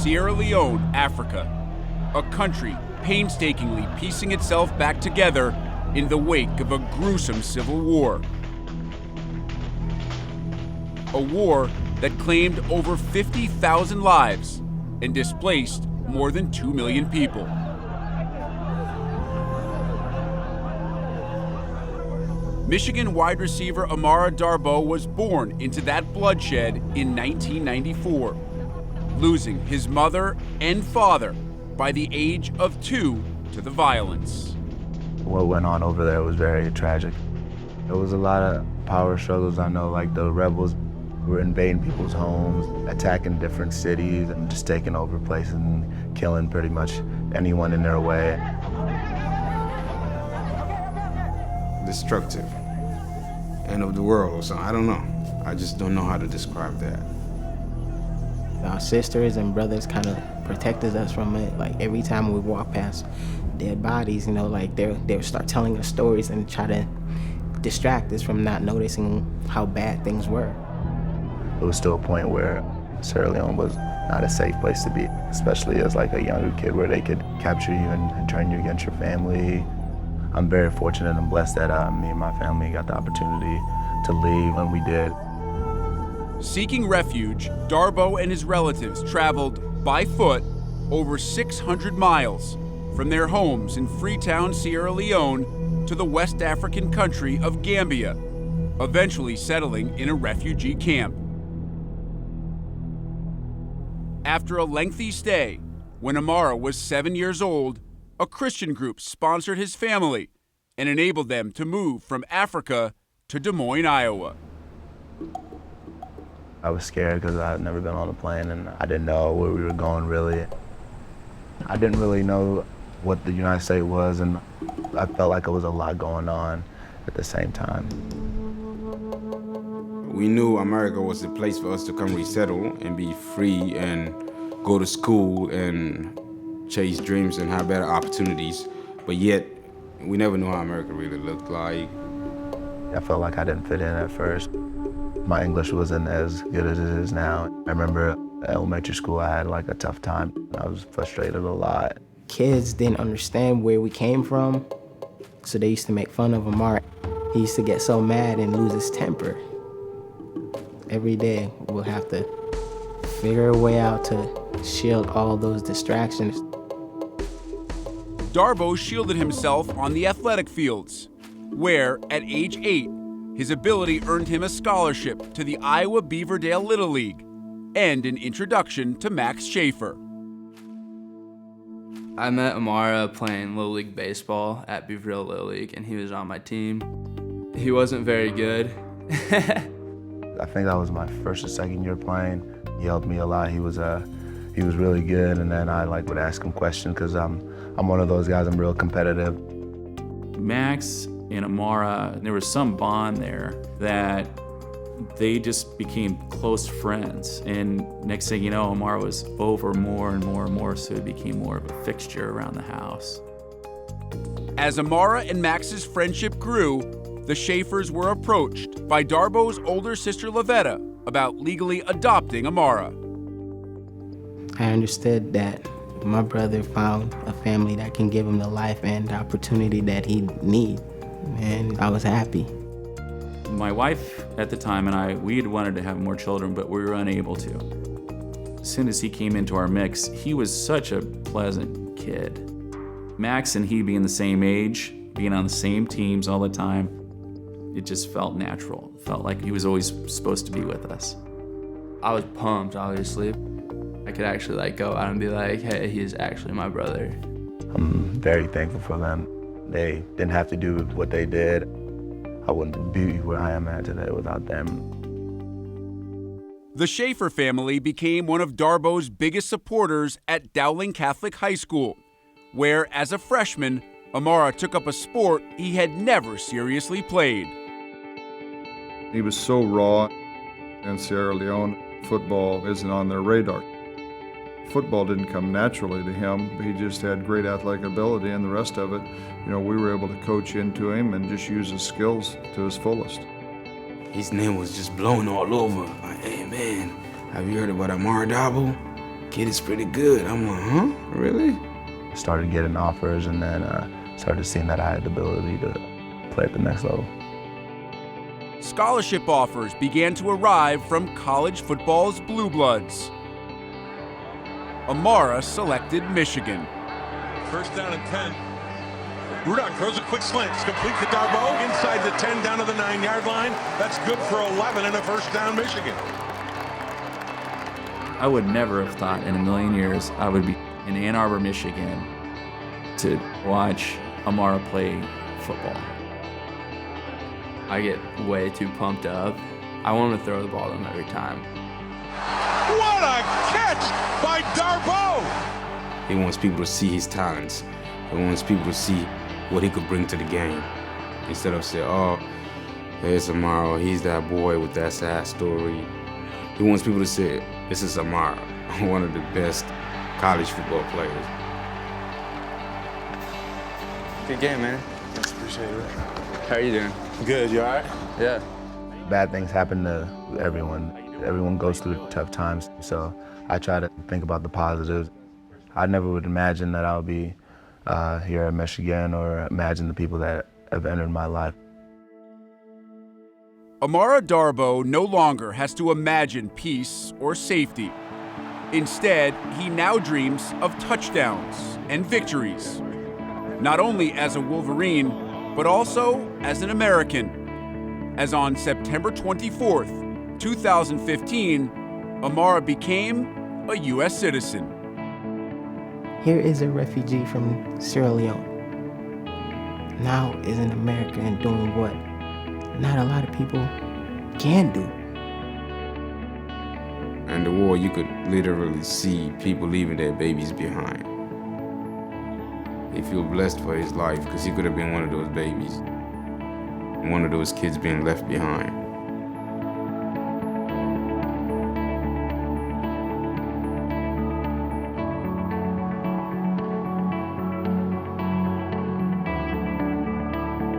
Sierra Leone, Africa, a country painstakingly piecing itself back together in the wake of a gruesome civil war. A war that claimed over 50,000 lives and displaced more than 2 million people. Michigan wide receiver Amara Darboh was born into that bloodshed in 1994, losing his mother and father by the age of 2 to the violence. What went on over there was very tragic. There was a lot of power struggles. I know, like, the rebels were invading people's homes, attacking different cities, and just taking over places and killing pretty much anyone in their way. Destructive. End of the world or something. I don't know. I just don't know how to describe that. Our sisters and brothers kind of protected us from it. Like, every time we walk past dead bodies, you know, like, they would start telling us stories and try to distract us from not noticing how bad things were. It was still a point where Sierra Leone was not a safe place to be, especially as, like, a younger kid, where they could capture you and turn you against your family. I'm very fortunate and blessed that me and my family got the opportunity to leave when we did. Seeking refuge, Darboh and his relatives traveled by foot over 600 miles from their homes in Freetown, Sierra Leone, to the West African country of Gambia, eventually settling in a refugee camp. After a lengthy stay, when Amara was 7 years old, a Christian group sponsored his family and enabled them to move from Africa to Des Moines, Iowa. I was scared because I had never been on a plane and I didn't know where we were going, really. I didn't really know what the United States was, and I felt like there was a lot going on at the same time. We knew America was the place for us to come resettle and be free and go to school and chase dreams and have better opportunities, but yet we never knew how America really looked like. I felt like I didn't fit in at first. My English wasn't as good as it is now. I remember at elementary school I had, like, a tough time. I was frustrated a lot. Kids didn't understand where we came from, so they used to make fun of Amara. He used to get so mad and lose his temper. Every day we'll have to figure a way out to shield all those distractions. Darboh shielded himself on the athletic fields, where, at age 8, his ability earned him a scholarship to the Iowa Beaverdale Little League and an introduction to Max Schaefer. I met Amara playing Little League baseball at Beaverdale Little League, and he was on my team. He wasn't very good. I think that was my first or second year playing. He helped me a lot. He was really good, and then I would ask him questions because I'm one of those guys. I'm real competitive. Max and Amara, there was some bond there that they just became close friends. And next thing you know, Amara was over more and more and more, so it became more of a fixture around the house. As Amara and Max's friendship grew, the Schaefers were approached by Darboh's older sister Lavetta about legally adopting Amara. I understood that my brother found a family that can give him the life and the opportunity that he needs, and I was happy. My wife at the time and we had wanted to have more children, but we were unable to. As soon as he came into our mix, he was such a pleasant kid. Max and he being the same age, being on the same teams all the time, it just felt natural. It felt like he was always supposed to be with us. I was pumped, obviously. I could actually go out and be like, hey, he's actually my brother. I'm very thankful for them. They didn't have to do what they did. I wouldn't be where I am at today without them. The Schaefer family became one of Darboh's biggest supporters at Dowling Catholic High School, where, as a freshman, Amara took up a sport he had never seriously played. He was so raw. In Sierra Leone, football isn't on their radar. Football didn't come naturally to him, but he just had great athletic ability, and the rest of it, we were able to coach into him and just use his skills to his fullest. His name was just blown all over. Like, hey man, have you heard about Amara Darboh? kid is pretty good. I'm like, huh? Really? Started getting offers and then started seeing that I had the ability to play at the next level. Scholarship offers began to arrive from college football's blue bloods. Amara selected Michigan. First down and 10. Rudon throws a quick slant. It's complete to Darboh. Inside the 10, down to the 9-yard line. That's good for 11 and a first down, Michigan. I would never have thought in a million years I would be in Ann Arbor, Michigan to watch Amara play football. I get way too pumped up. I want to throw the ball to him every time. What a catch by Darboh! He wants people to see his talents. He wants people to see what he could bring to the game. Instead of say, oh, there's Amara, he's that boy with that sad story. He wants people to say, this is Amara, one of the best college football players. Good game, man. Thanks, appreciate it. How are you doing? Good, you all right? Yeah. Bad things happen to everyone. Everyone goes through tough times, so I try to think about the positives. I never would imagine that I would be here at Michigan or imagine the people that have entered my life. Amara Darboh no longer has to imagine peace or safety. Instead, he now dreams of touchdowns and victories, not only as a Wolverine, but also as an American. As on September 24th, 2015, Amara became a U.S. citizen. Here is a refugee from Sierra Leone. Now is in America and doing what not a lot of people can do. And the war, you could literally see people leaving their babies behind. He feel blessed for his life because he could have been one of those babies, one of those kids being left behind.